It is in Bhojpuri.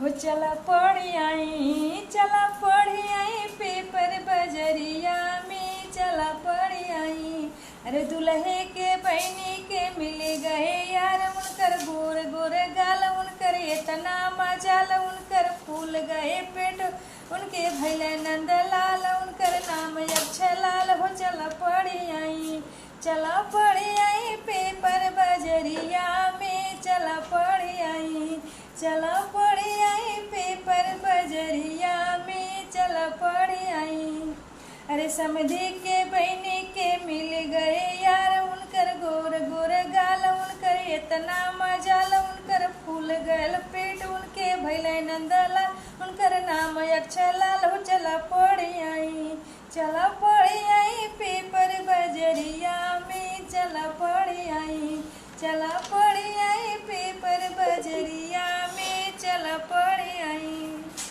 हो चला पढ़ी आई, चला पढ़ी आई पेपर बजरिया में, चला पढ़ी आई। अरे दुल्हे के बहनी के मिल गए यार, उनकर गोर गोर गाल, उनकर इतना मजाल, उनकर फूल गए पेट, उनके भैले नंदलाल, उनकर नाम अक्षलाल। हो चला पढ़ी आई, चला पढ़ी आई पेपर बजरिया में, चला पढ़ी आई, चला पढ़ी आई पेपर बजरिया में, चला पढ़ी आई। अरे समधी के बहनी के मिल गए यार, उनकर गोर गोर गाल, उनकर इतना मजाल, उनकर फूल गल पेट, उनके भैले नंदलाल, उनकर नाम अक्षलाल। हो चला पढ़ी आई, चला पढ़ी आई पेपर बजरिया में, चला पढ़ी आई, चला पढ़ी आई पेपर बजरिया